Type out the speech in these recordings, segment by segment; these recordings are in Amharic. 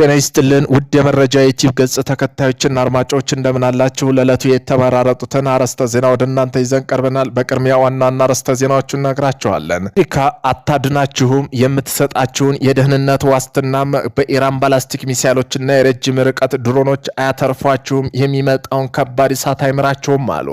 ጤና ይስጥልን ውድ የመረጃ ዩቲዩብ ገጽ ተከታዮችና አድማጮች እንደምን አላችሁ? ለዕለቱ የተመራረጡትን አርዕስተ ዜና ወደ እናንተ ይዘን ቀርበናል። በቅድሚያ ዋና አርዕስተ ዜናዎቹን ነግራችኋለን። አሜሪካ አታድናችሁም የምትሰጣችሁን የደህንነት ዋስትና በኢራን ባላስቲክ ሚሳይሎችና የረጅም ርቀት ድሮኖች አያተርፏችሁም፣ የሚመጣውን ከባድ እሳት አይምራችሁም አሉ።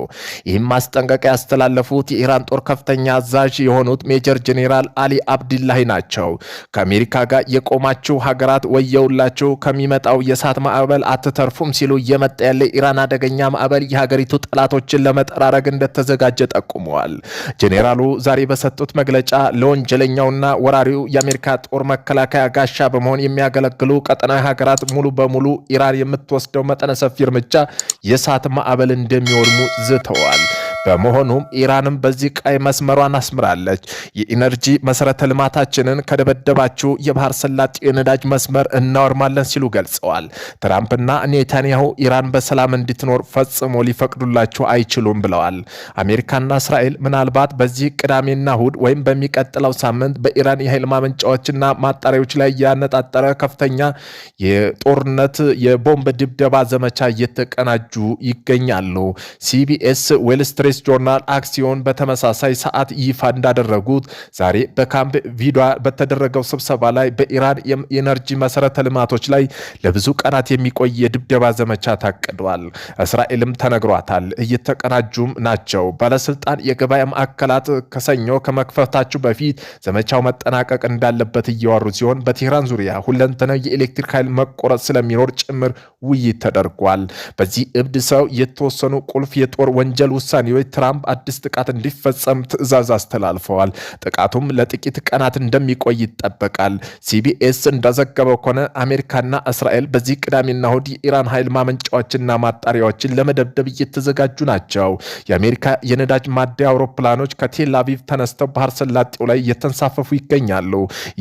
ይህም ማስጠንቀቂያ ያስተላለፉት የኢራን ጦር ከፍተኛ አዛዥ የሆኑት ሜጀር ጄኔራል አሊ አብዱላሂ ናቸው። ከአሜሪካ ጋር የቆማችሁ ሀገራት ወየውላችሁ ከሚመጣው የእሳት ማዕበል አትተርፉም ሲሉ እየመጣ ያለ ኢራን አደገኛ ማዕበል የሀገሪቱ ጠላቶችን ለመጠራረግ እንደተዘጋጀ ጠቁመዋል። ጄኔራሉ ዛሬ በሰጡት መግለጫ ለወንጀለኛውና ወራሪው የአሜሪካ ጦር መከላከያ ጋሻ በመሆን የሚያገለግሉ ቀጠናዊ ሀገራት ሙሉ በሙሉ ኢራን የምትወስደው መጠነ ሰፊ እርምጃ የእሳት ማዕበል እንደሚወድሙ ዝተዋል። በመሆኑም ኢራንም በዚህ ቀይ መስመሯን አስምራለች። የኢነርጂ መሰረተ ልማታችንን ከደበደባችሁ የባህር ሰላጤ የነዳጅ መስመር እናወርማለን ሲሉ ገልጸዋል። ትራምፕና ኔታንያሁ ኢራን በሰላም እንድትኖር ፈጽሞ ሊፈቅዱላቸው አይችሉም ብለዋል። አሜሪካና እስራኤል ምናልባት በዚህ ቅዳሜና እሁድ ወይም በሚቀጥለው ሳምንት በኢራን የኃይል ማመንጫዎችና ማጣሪያዎች ላይ ያነጣጠረ ከፍተኛ የጦርነት የቦምብ ድብደባ ዘመቻ እየተቀናጁ ይገኛሉ። ሲቢኤስ ዌል ስትሪት ጆርናል አክሲዮን በተመሳሳይ ሰዓት ይፋ እንዳደረጉት ዛሬ በካምፕ ቪዳ በተደረገው ስብሰባ ላይ በኢራን የኤነርጂ መሰረተ ልማቶች ላይ ለብዙ ቀናት የሚቆይ የድብደባ ዘመቻ ታቅዷል። እስራኤልም ተነግሯታል፣ እየተቀናጁም ናቸው። ባለስልጣን የገበያ ማዕከላት ከሰኞ ከመክፈታቸው በፊት ዘመቻው መጠናቀቅ እንዳለበት እያወሩ ሲሆን በቴህራን ዙሪያ ሁለንተናዊ የኤሌክትሪክ ኃይል መቆረጥ ስለሚኖር ጭምር ውይይት ተደርጓል። በዚህ እብድ ሰው የተወሰኑ ቁልፍ የጦር ወንጀል ውሳኔዎች ትራምፕ አዲስ ጥቃት እንዲፈጸም ትዕዛዝ አስተላልፈዋል። ጥቃቱም ለጥቂት ቀናት እንደሚቆይ ይጠበቃል። ሲቢኤስ እንደዘገበው ከሆነ አሜሪካና እስራኤል በዚህ ቅዳሜና እሁድ የኢራን ኃይል ማመንጫዎችና ማጣሪያዎችን ለመደብደብ እየተዘጋጁ ናቸው። የአሜሪካ የነዳጅ ማደያ አውሮፕላኖች ከቴል አቪቭ ተነስተው ባህር ሰላጤው ላይ እየተንሳፈፉ ይገኛሉ።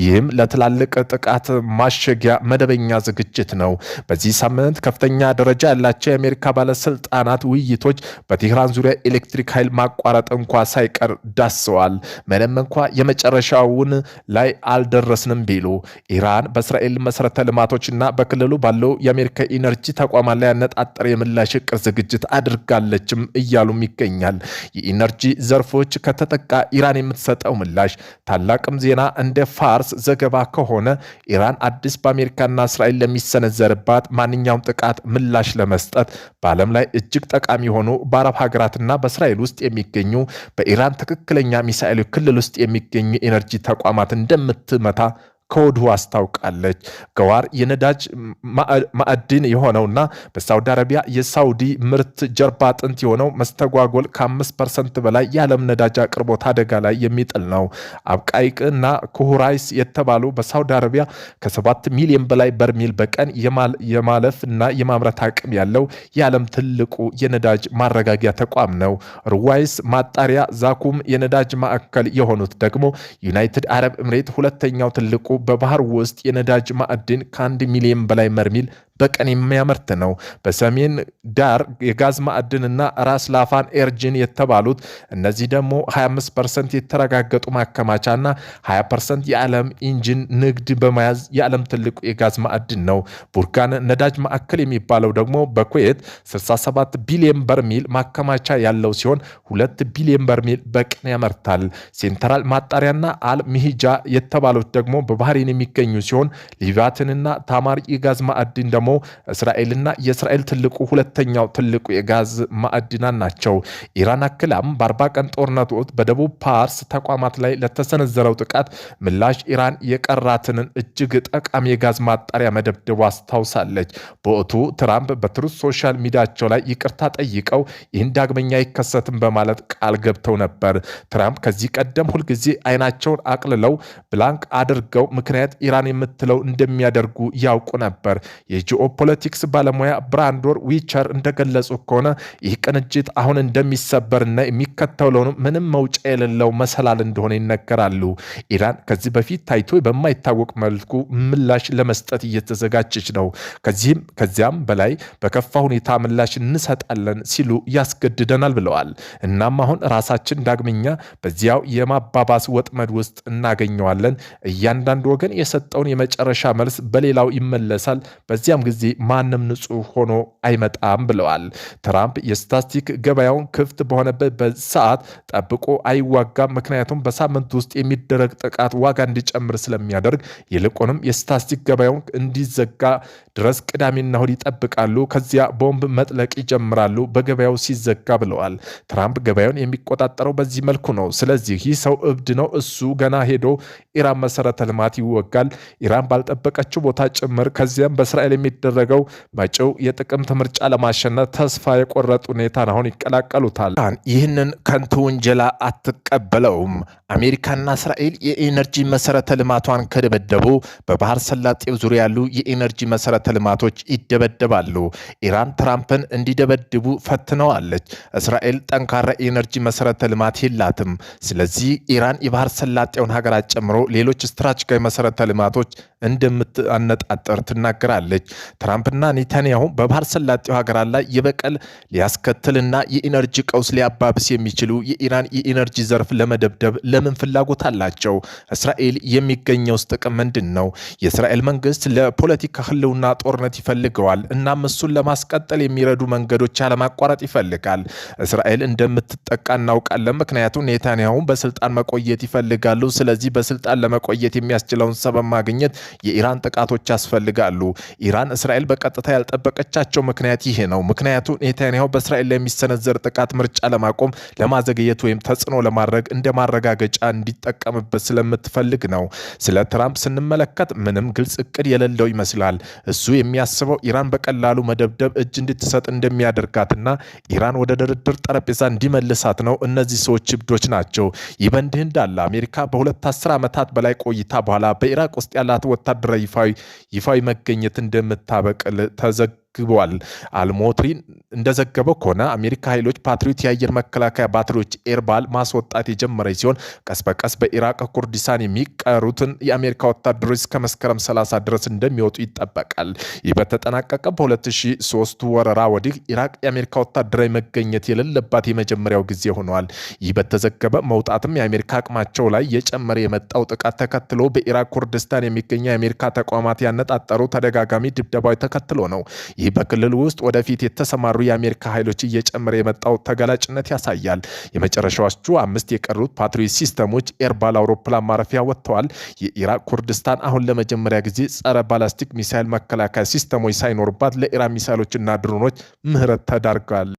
ይህም ለትላልቅ ጥቃት ማሸጊያ መደበኛ ዝግጅት ነው። በዚህ ሳምንት ከፍተኛ ደረጃ ያላቸው የአሜሪካ ባለስልጣናት ውይይቶች በቴህራን ዙሪያ ኤሌክትሪክ ኃይል ማቋረጥ እንኳ ሳይቀር ዳስሰዋል። ምንም እንኳ የመጨረሻውን ላይ አልደረስንም ቢሉ ኢራን በእስራኤል መሰረተ ልማቶችና በክልሉ ባለው የአሜሪካ ኢነርጂ ተቋማት ላይ ያነጣጠረ የምላሽ እቅድ ዝግጅት አድርጋለችም እያሉም ይገኛል። የኢነርጂ ዘርፎች ከተጠቃ ኢራን የምትሰጠው ምላሽ ታላቅም ዜና እንደ ፋርስ ዘገባ ከሆነ ኢራን አዲስ በአሜሪካና እስራኤል ለሚሰነዘርባት ማንኛውም ጥቃት ምላሽ ለመስጠት በዓለም ላይ እጅግ ጠቃሚ የሆኑ በአረብ ሀገራትና በእስራኤል ውስጥ የሚገኙ በኢራን ትክክለኛ ሚሳኤል ክልል ውስጥ የሚገኙ ኤነርጂ ተቋማት እንደምትመታ ከወዲሁ አስታውቃለች። ገዋር የነዳጅ ማዕድን የሆነውና በሳውዲ አረቢያ የሳውዲ ምርት ጀርባ አጥንት የሆነው መስተጓጎል ከ5% በላይ የዓለም ነዳጅ አቅርቦት አደጋ ላይ የሚጥል ነው። አብቃይቅና ኩሁራይስ የተባሉ በሳውዲ አረቢያ ከ7 ሚሊዮን በላይ በርሜል በቀን የማለፍ እና የማምረት አቅም ያለው የዓለም ትልቁ የነዳጅ ማረጋጊያ ተቋም ነው። ሩዋይስ ማጣሪያ ዛኩም የነዳጅ ማዕከል የሆኑት ደግሞ ዩናይትድ አረብ ኤምሬት ሁለተኛው ትልቁ በባህር ውስጥ የነዳጅ ማዕድን ከ1 ሚሊዮን በላይ በርሜል በቀን የሚያመርት ነው። በሰሜን ዳር የጋዝ ማዕድንና ራስ ላፋን ኤርጂን የተባሉት እነዚህ ደግሞ 25% የተረጋገጡ ማከማቻና 20% የዓለም ኢንጂን ንግድ በመያዝ የዓለም ትልቁ የጋዝ ማዕድን ነው። ቡርጋን ነዳጅ ማዕከል የሚባለው ደግሞ በኩዌት 67 ቢሊዮን በርሜል ማከማቻ ያለው ሲሆን 2 ቢሊዮን በርሜል በቀን ያመርታል። ሴንትራል ማጣሪያና አል ሚሂጃ የተባሉት ደግሞ በባህሬን የሚገኙ ሲሆን ሊቫትንና ታማር የጋዝ ማዕድን ደግሞ እስራኤልና የእስራኤል ትልቁ ሁለተኛው ትልቁ የጋዝ ማዕድናት ናቸው። ኢራን አክላም በ40 ቀን ጦርነት ወቅት በደቡብ ፓርስ ተቋማት ላይ ለተሰነዘረው ጥቃት ምላሽ ኢራን የቀራትን እጅግ ጠቃሚ የጋዝ ማጣሪያ መደብደቡ አስታውሳለች። በወቅቱ ትራምፕ በትሩዝ ሶሻል ሚዲያቸው ላይ ይቅርታ ጠይቀው ይህን ዳግመኛ አይከሰትም በማለት ቃል ገብተው ነበር። ትራምፕ ከዚህ ቀደም ሁልጊዜ አይናቸውን አቅልለው ብላንክ አድርገው ምክንያት ኢራን የምትለው እንደሚያደርጉ ያውቁ ነበር። የጂኦ የጂኦፖለቲክስ ባለሙያ ብራንዶር ዊቸር እንደገለጹ ከሆነ ይህ ቅንጅት አሁን እንደሚሰበርና የሚከተለውን ምንም መውጫ የሌለው መሰላል እንደሆነ ይነገራሉ። ኢራን ከዚህ በፊት ታይቶ በማይታወቅ መልኩ ምላሽ ለመስጠት እየተዘጋጀች ነው። ከዚያም በላይ በከፋ ሁኔታ ምላሽ እንሰጣለን ሲሉ ያስገድደናል ብለዋል። እናም አሁን ራሳችን ዳግመኛ በዚያው የማባባስ ወጥመድ ውስጥ እናገኘዋለን። እያንዳንዱ ወገን የሰጠውን የመጨረሻ መልስ በሌላው ይመለሳል። በዚያም ጊዜ ማንም ንጹህ ሆኖ አይመጣም ብለዋል። ትራምፕ የስታቲክ ገበያውን ክፍት በሆነበት ሰዓት ጠብቆ አይዋጋም፣ ምክንያቱም በሳምንት ውስጥ የሚደረግ ጥቃት ዋጋ እንዲጨምር ስለሚያደርግ ይልቁንም የስታቲክ ገበያውን እንዲዘጋ ድረስ ቅዳሜና እሁድ ይጠብቃሉ። ከዚያ ቦምብ መጥለቅ ይጀምራሉ በገበያው ሲዘጋ ብለዋል። ትራምፕ ገበያውን የሚቆጣጠረው በዚህ መልኩ ነው። ስለዚህ ይህ ሰው እብድ ነው። እሱ ገና ሄዶ ኢራን መሰረተ ልማት ይወጋል፣ ኢራን ባልጠበቀችው ቦታ ጭምር። ከዚያም በእስራኤል የሚደረገው መጪው የጥቅምት ምርጫ ለማሸነፍ ተስፋ የቆረጡ ኔታን አሁን ይቀላቀሉታል። ይህንን ከንቱ ውንጀላ አትቀበለውም። አሜሪካና እስራኤል የኤነርጂ መሰረተ ልማቷን ከደበደቡ በባህር ሰላጤው ዙሪያ ያሉ የኤነርጂ መሰረተ ልማቶች ይደበደባሉ። ኢራን ትራምፕን እንዲደበድቡ ፈትነዋለች። እስራኤል ጠንካራ የኤነርጂ መሰረተ ልማት የላትም። ስለዚህ ኢራን የባህር ሰላጤውን ሀገራት ጨምሮ ሌሎች ስትራቴጂካዊ መሰረተ ልማቶች እንደምታነጣጠር ትናገራለች። ትራምፕና ኔታንያሁ በባህር ሰላጤው ሀገራት ላይ የበቀል ሊያስከትልና የኢነርጂ ቀውስ ሊያባብስ የሚችሉ የኢራን የኢነርጂ ዘርፍ ለመደብደብ ለምን ፍላጎት አላቸው? እስራኤል የሚገኘው ጥቅም ምንድን ነው? የእስራኤል መንግስት ለፖለቲካ ህልውና ጦርነት ይፈልገዋል። እናም እሱን ለማስቀጠል የሚረዱ መንገዶች አለማቋረጥ ይፈልጋል። እስራኤል እንደምትጠቃ እናውቃለን። ምክንያቱም ኔታንያሁ በስልጣን መቆየት ይፈልጋሉ። ስለዚህ በስልጣን ለመቆየት የሚያስችለውን ሰበብ ማግኘት የኢራን ጥቃቶች ያስፈልጋሉ። ኢራን እስራኤል በቀጥታ ያልጠበቀቻቸው ምክንያት ይሄ ነው። ምክንያቱ ኔታንያሁ በእስራኤል ላይ የሚሰነዘር ጥቃት ምርጫ ለማቆም ለማዘገየት ወይም ተጽዕኖ ለማድረግ እንደ ማረጋገጫ እንዲጠቀምበት ስለምትፈልግ ነው። ስለ ትራምፕ ስንመለከት ምንም ግልጽ እቅድ የሌለው ይመስላል። እሱ የሚያስበው ኢራን በቀላሉ መደብደብ እጅ እንድትሰጥ እንደሚያደርጋትና ኢራን ወደ ድርድር ጠረጴዛ እንዲመልሳት ነው። እነዚህ ሰዎች እብዶች ናቸው። ይህ በእንዲህ እንዳለ አሜሪካ በሁለት 10 ዓመታት በላይ ቆይታ በኋላ በኢራቅ ውስጥ ያላት ወታደራዊ ይፋዊ መገኘት እንደምታበቅል ተዘግቧል። አልሞትሪ እንደዘገበው ከሆነ አሜሪካ ኃይሎች ፓትሪዮት የአየር መከላከያ ባትሪዎች ኤርባል ማስወጣት የጀመረች ሲሆን ቀስ በቀስ በኢራቅ ኩርዲስታን የሚቀሩትን የአሜሪካ ወታደሮች እስከ መስከረም 30 ድረስ እንደሚወጡ ይጠበቃል። ይህ በተጠናቀቀ በ2003 ወረራ ወዲህ ኢራቅ የአሜሪካ ወታደራዊ መገኘት የሌለባት የመጀመሪያው ጊዜ ሆኗል። ይህ በተዘገበ መውጣትም የአሜሪካ አቅማቸው ላይ የጨመረ የመጣው ጥቃት ተከትሎ በኢራቅ ኩርዲስታን የሚገኙ የአሜሪካ ተቋማት ያነጣጠሩ ተደጋጋሚ ድብደባዎች ተከትሎ ነው። ይህ በክልሉ ውስጥ ወደፊት የተሰማሩ የአሜሪካ ኃይሎች እየጨመረ የመጣው ተጋላጭነት ያሳያል። የመጨረሻዎቹ 5 የቀሩት ፓትሪዮት ሲስተሞች ኤርባል አውሮፕላን ማረፊያ ወጥተዋል። የኢራቅ ኩርዲስታን አሁን ለመጀመሪያ ጊዜ ጸረ ባላስቲክ ሚሳይል መከላከያ ሲስተሞች ሳይኖርባት ለኢራን ሚሳይሎችና ድሮኖች ምህረት ተዳርጓል።